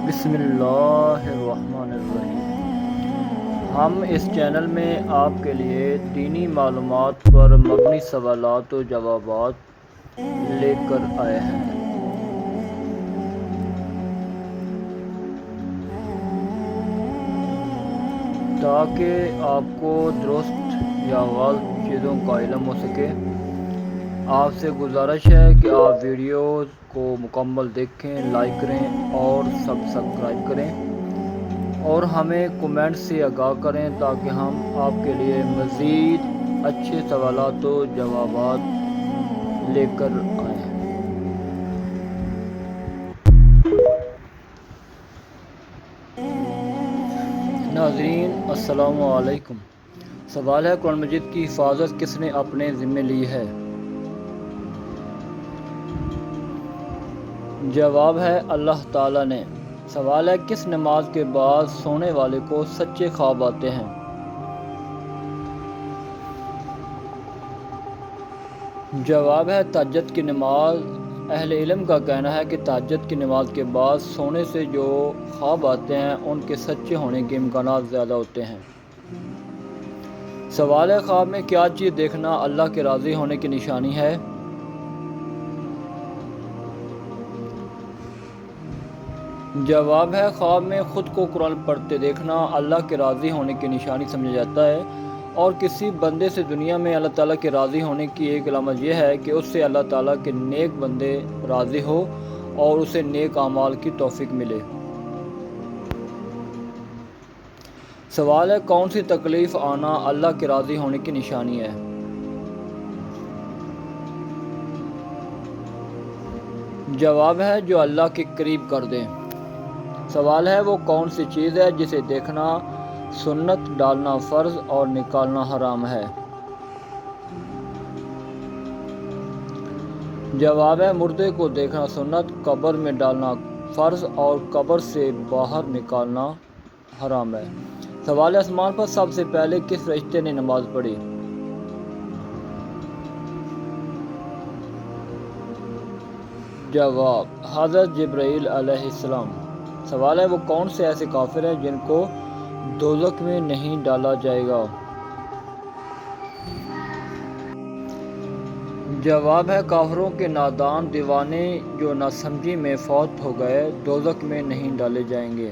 بسم اللہ الرحمن الرحیم۔ ہم اس چینل میں آپ کے لیے دینی معلومات پر مبنی سوالات و جوابات لے کر آئے ہیں۔ تاکہ آپ کو درست یا غلط چیزوں کا علم ہو سکے، آپ سے گزارش ہے کہ آپ ویڈیوز کو مکمل دیکھیں، لائک کریں اور سبسکرائب کریں اور ہمیں کمنٹ سے آگاہ کریں تاکہ ہم آپ کے لیے مزید اچھے سوالات و جوابات لے کر آئیں۔ ناظرین السلام علیکم۔ سوال ہے، قرآن مجید کی حفاظت کس نے اپنے ذمہ لی ہے؟ جواب ہے اللہ تعالیٰ نے۔ سوال ہے، کس نماز کے بعد سونے والے کو سچے خواب آتے ہیں؟ جواب ہے تہجد کی نماز۔ اہل علم کا کہنا ہے کہ تہجد کی نماز کے بعد سونے سے جو خواب آتے ہیں ان کے سچے ہونے کے امکانات زیادہ ہوتے ہیں۔ سوال ہے، خواب میں کیا چیز دیکھنا اللہ کے راضی ہونے کی نشانی ہے؟ جواب ہے خواب میں خود کو قرآن پڑھتے دیکھنا اللہ کے راضی ہونے کی نشانی سمجھا جاتا ہے، اور کسی بندے سے دنیا میں اللہ تعالیٰ کے راضی ہونے کی ایک علامت یہ ہے کہ اس سے اللہ تعالیٰ کے نیک بندے راضی ہو اور اسے نیک اعمال کی توفیق ملے۔ سوال ہے، کون سی تکلیف آنا اللہ کے راضی ہونے کی نشانی ہے؟ جواب ہے جو اللہ کے قریب کر دیں۔ سوال ہے، وہ کون سی چیز ہے جسے دیکھنا سنت، ڈالنا فرض اور نکالنا حرام ہے؟ جواب ہے مردے کو دیکھنا سنت، قبر میں ڈالنا فرض اور قبر سے باہر نکالنا حرام ہے۔ سوال ہے، آسمان پر سب سے پہلے کس فرشتے نے نماز پڑھی؟ جواب حضرت جبرائیل علیہ السلام۔ سوال ہے، وہ کون سے ایسے کافر ہیں جن کو دوزخ میں نہیں ڈالا جائے گا؟ جواب ہے کافروں کے نادان دیوانے جو ناسمجھی میں فوت ہو گئے دوزخ میں نہیں ڈالے جائیں گے۔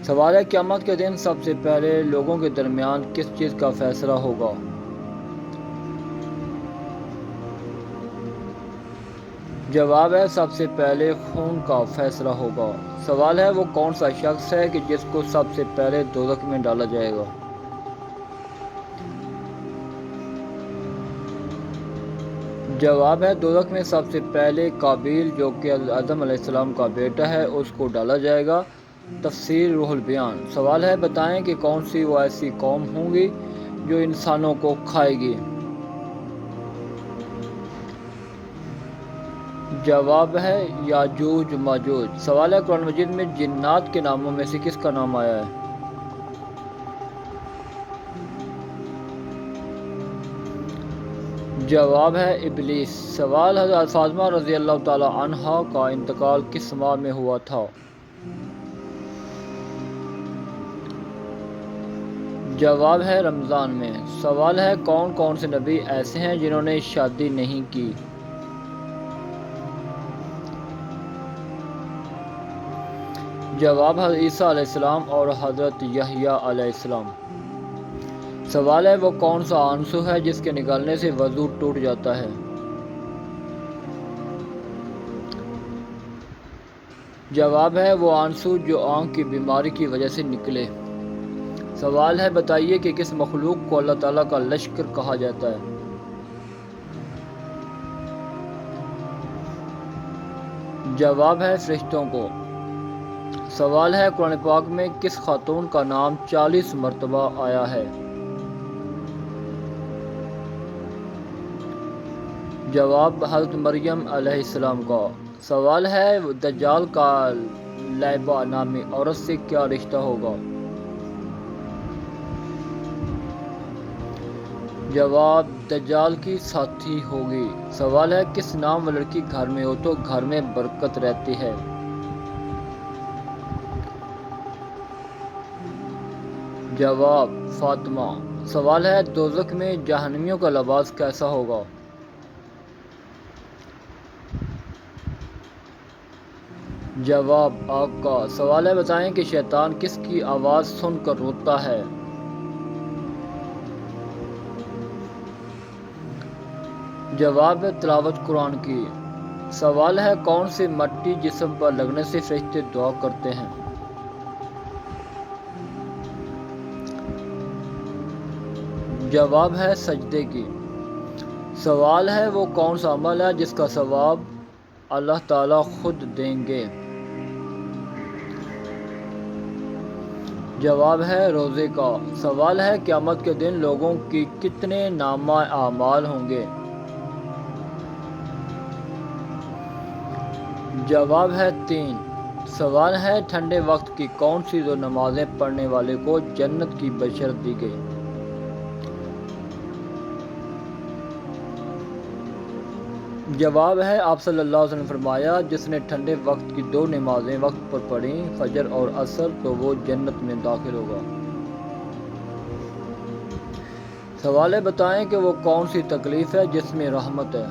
سوال ہے، قیامت کے دن سب سے پہلے لوگوں کے درمیان کس چیز کا فیصلہ ہوگا؟ جواب ہے سب سے پہلے خون کا فیصلہ ہوگا۔ سوال ہے، وہ کون سا شخص ہے کہ جس کو سب سے پہلے دوزخ میں ڈالا جائے گا؟ جواب ہے دوزخ میں سب سے پہلے قابیل جو کہ آدم علیہ السلام کا بیٹا ہے اس کو ڈالا جائے گا۔ تفسیر روح البیان۔ سوال ہے، بتائیں کہ کون سی وہ ایسی قوم ہوں گی جو انسانوں کو کھائے گی؟ جواب ہے یاجوج ماجوج۔ سوال ہے، قرآن مجید میں جنات کے ناموں میں سے کس کا نام آیا ہے؟ جواب ہے ابلیس۔ سوال حضرت فاطمہ رضی اللہ تعالی عنہا کا انتقال کس ماہ میں ہوا تھا؟ جواب ہے رمضان میں۔ سوال ہے، کون کون سے نبی ایسے ہیں جنہوں نے شادی نہیں کی؟ جواب حضرت عیسیٰ علیہ السلام اور حضرت یحییٰ علیہ السلام۔ سوال ہے، وہ کون سا آنسو ہے جس کے نکلنے سے وضو ٹوٹ جاتا ہے؟ جواب ہے وہ آنسو جو آنکھ کی بیماری کی وجہ سے نکلے۔ سوال ہے، بتائیے کہ کس مخلوق کو اللہ تعالیٰ کا لشکر کہا جاتا ہے؟ جواب ہے فرشتوں کو۔ سوال ہے، قرآن پاک میں کس خاتون کا نام 40 مرتبہ آیا ہے؟ جواب حضرت مریم علیہ السلام کا۔ سوال ہے، دجال کا لائبہ نامی عورت سے کیا رشتہ ہوگا؟ جواب دجال کی ساتھی ہوگی۔ سوال ہے، کس نام و لڑکی گھر میں ہو تو گھر میں برکت رہتی ہے؟ جواب فاطمہ۔ سوال ہے دوزخ میں جہنمیوں کا لباس کیسا ہوگا؟ جواب آقا۔ سوال ہے بتائیں کہ شیطان کس کی آواز سن کر روتا ہے؟ جواب ہے تلاوت قرآن کی۔ سوال ہے کون سی مٹی جسم پر لگنے سے فرشتے دعا کرتے ہیں؟ جواب ہے سجدے کی۔ سوال ہے وہ کون سا عمل ہے جس کا ثواب اللہ تعالیٰ خود دیں گے؟ جواب ہے روزے کا۔ سوال ہے قیامت کے دن لوگوں کی کتنے نامہ اعمال ہوں گے؟ جواب ہے 3۔ سوال ہے ٹھنڈے وقت کی کون سی دو نمازیں پڑھنے والے کو جنت کی بشارت دی گئی؟ جواب ہے آپ صلی اللہ علیہ وسلم نے فرمایا جس نے ٹھنڈے وقت کی 2 نمازیں وقت پر پڑھیں فجر اور عصر تو وہ جنت میں داخل ہوگا۔ سوال ہے بتائیں کہ وہ کون سی تکلیف ہے جس میں رحمت ہے؟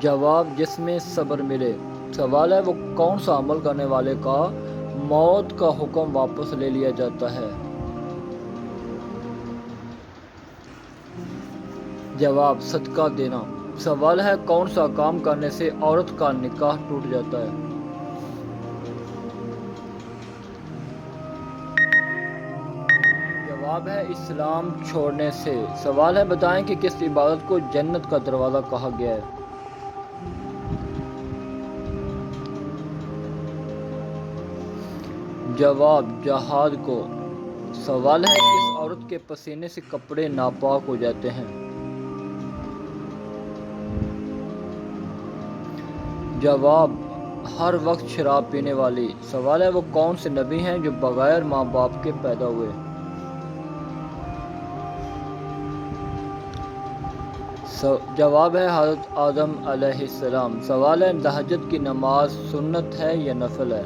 جواب جس میں صبر ملے۔ سوال ہے وہ کون سا عمل کرنے والے کا موت کا حکم واپس لے لیا جاتا ہے؟ جواب صدقہ دینا۔ سوال ہے کون سا کام کرنے سے عورت کا نکاح ٹوٹ جاتا ہے؟ جواب ہے اسلام چھوڑنے سے۔ سوال ہے بتائیں کہ کس عبادت کو جنت کا دروازہ کہا گیا ہے؟ جواب جہاد کو۔ سوال ہے کس عورت کے پسینے سے کپڑے ناپاک ہو جاتے ہیں؟ جواب ہر وقت شراب پینے والی۔ سوال ہے وہ کون سے نبی ہیں جو بغیر ماں باپ کے پیدا ہوئے؟ جواب ہے حضرت آدم علیہ السلام۔ سوال ہے تہجد کی نماز سنت ہے یا نفل ہے؟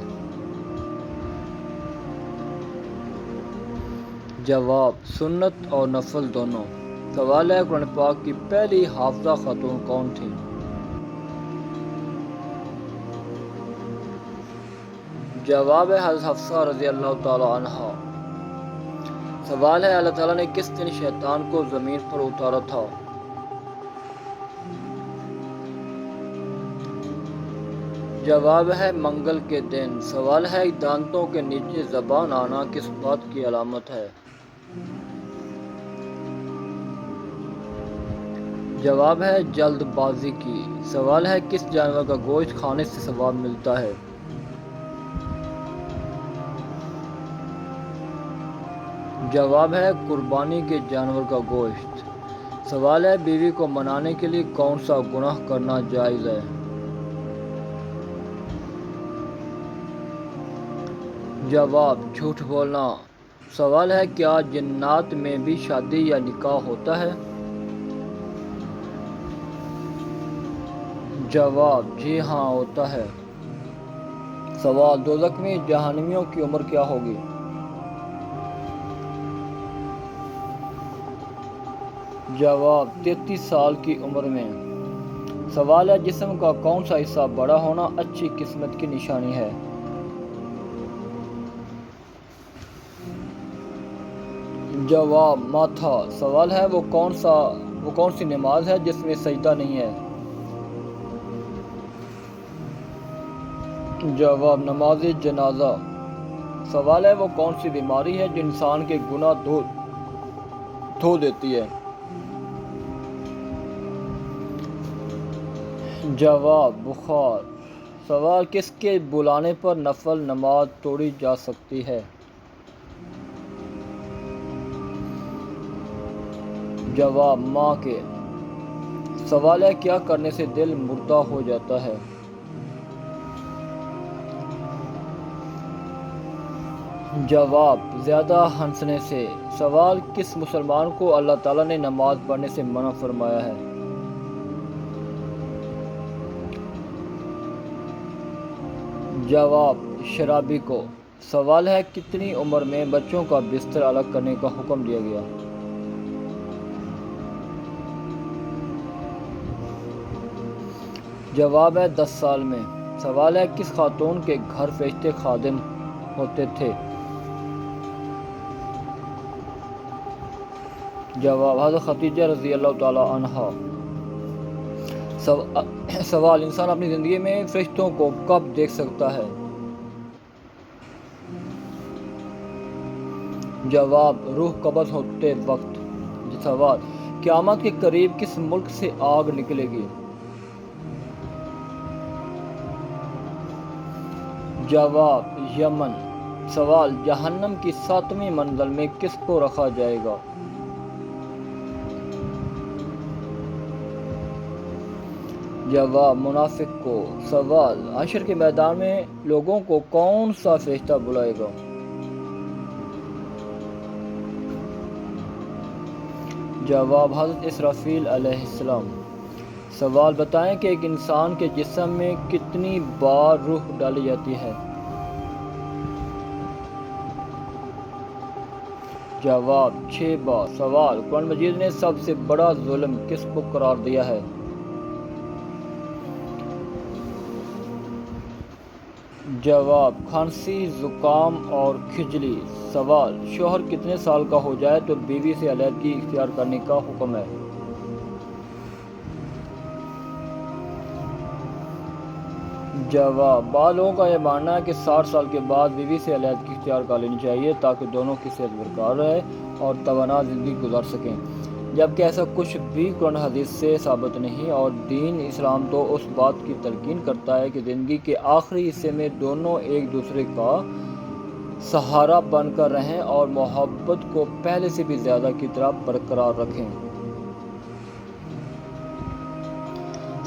جواب سنت اور نفل دونوں۔ سوال ہے قرآن پاک کی پہلی حافظہ خاتون کون تھیں؟ جواب ہے حضرت حفصہ رضی اللہ تعالی عنہا۔ سوال ہے اللہ تعالیٰ نے کس دن شیطان کو زمین پر اتارا تھا؟ جواب ہے منگل کے دن۔ سوال ہے دانتوں کے نیچے زبان آنا کس بات کی علامت ہے؟ جواب ہے جلد بازی کی۔ سوال ہے کس جانور کا گوشت کھانے سے ثواب ملتا ہے؟ جواب ہے قربانی کے جانور کا گوشت۔ سوال ہے بیوی کو منانے کے لیے کون سا گناہ کرنا جائز ہے؟ جواب جھوٹ بولنا۔ سوال ہے کیا جنات میں بھی شادی یا نکاح ہوتا ہے؟ جواب جی ہاں ہوتا ہے۔ سوال دوزخ میں جہنمیوں کی عمر کیا ہوگی؟ جواب 33 سال کی عمر میں۔ سوال ہے جسم کا کون سا حصہ بڑا ہونا اچھی قسمت کی نشانی ہے؟ جواب ماتھا۔ سوال ہے وہ کون سی نماز ہے جس میں سجدہ نہیں ہے؟ جواب نماز جنازہ۔ سوال ہے وہ کون سی بیماری ہے جو انسان کے گناہ دھو دیتی ہے؟ جواب بخار۔ سوال کس کے بلانے پر نفل نماز توڑی جا سکتی ہے؟ جواب ماں کے۔ سوال ہے کیا کرنے سے دل مردہ ہو جاتا ہے؟ جواب زیادہ ہنسنے سے۔ سوال کس مسلمان کو اللہ تعالیٰ نے نماز پڑھنے سے منع فرمایا ہے؟ جواب شرابی کو؟ سوال ہے کتنی عمر میں بچوں کا بستر الگ کرنے کا حکم دیا گیا؟ جواب ہے 10 سال میں۔ سوال ہے کس خاتون کے گھر فرشتے خادم ہوتے تھے؟ جواب حضرت خدیجہ رضی اللہ تعالی عنہا۔ سوال انسان اپنی زندگی میں فرشتوں کو کب دیکھ سکتا ہے؟ جواب روح قبض ہوتے وقت۔ سوال قیامت کے قریب کس ملک سے آگ نکلے گی؟ جواب یمن۔ سوال جہنم کی 7ویں منزل میں کس کو رکھا جائے گا؟ جواب منافق کو۔ سوال حشر کے میدان میں لوگوں کو کون سا فرشتہ بلائے گا؟ جواب حضرت اسرافیل علیہ السلام۔ سوال بتائیں کہ ایک انسان کے جسم میں کتنی بار روح ڈالی جاتی ہے؟ جواب 6 بار۔ سوال قرآن مجید نے سب سے بڑا ظلم کس کو قرار دیا ہے؟ جواب کھانسی، زکام اور کھجلی۔ سوال شوہر کتنے سال کا ہو جائے تو بیوی سے علیحدگی اختیار کرنے کا حکم ہے؟ جواب بعض لوگوں کا یہ ماننا ہے کہ 60 سال کے بعد بیوی سے علیحدگی اختیار کر لینی چاہیے تاکہ دونوں کی صحت برقرار رہے اور توانا زندگی گزار سکیں، جبکہ ایسا کچھ بھی قرآن حدیث سے ثابت نہیں، اور دین اسلام تو اس بات کی تلقین کرتا ہے کہ زندگی کے آخری حصے میں دونوں ایک دوسرے کا سہارا بن کر رہیں اور محبت کو پہلے سے بھی زیادہ کی طرح برقرار رکھیں۔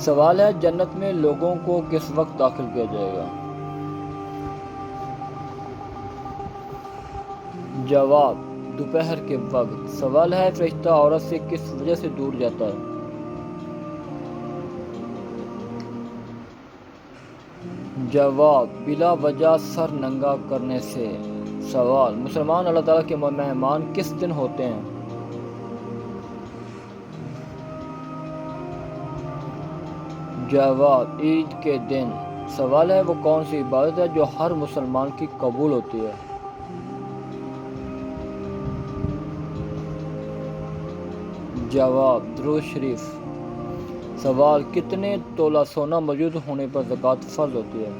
سوال ہے جنت میں لوگوں کو کس وقت داخل کیا جائے گا؟ جواب دوپہر کے وقت۔ سوال ہے فرشتہ عورت سے کس وجہ سے دور جاتا ہے؟ جواب بلا وجہ سر ننگا کرنے سے۔ سوال مسلمان اللہ تعالیٰ کے مہمان کس دن ہوتے ہیں؟ جواب عید کے دن۔ سوال ہے وہ کون سی عبادت ہے جو ہر مسلمان کی قبول ہوتی ہے؟ جواب درود شریف۔ سوال کتنے تولہ سونا موجود ہونے پر زکوٰۃ فرض ہوتی ہے؟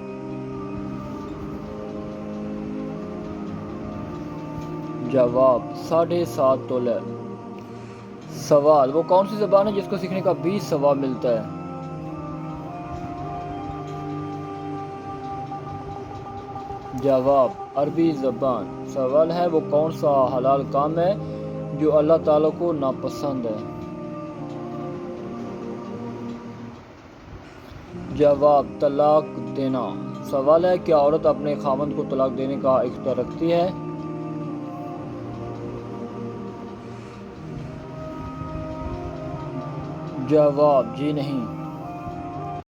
جواب 7.5 تولہ۔ سوال وہ کون سی زبان ہے جس کو سیکھنے کا 20 ثواب ملتا ہے؟ جواب عربی زبان۔ سوال ہے وہ کون سا حلال کام ہے جو اللہ تعالیٰ کو ناپسند ہے؟ جواب طلاق دینا۔ سوال ہے کیا عورت اپنے خاوند کو طلاق دینے کا اختیار رکھتی ہے؟ جواب جی نہیں۔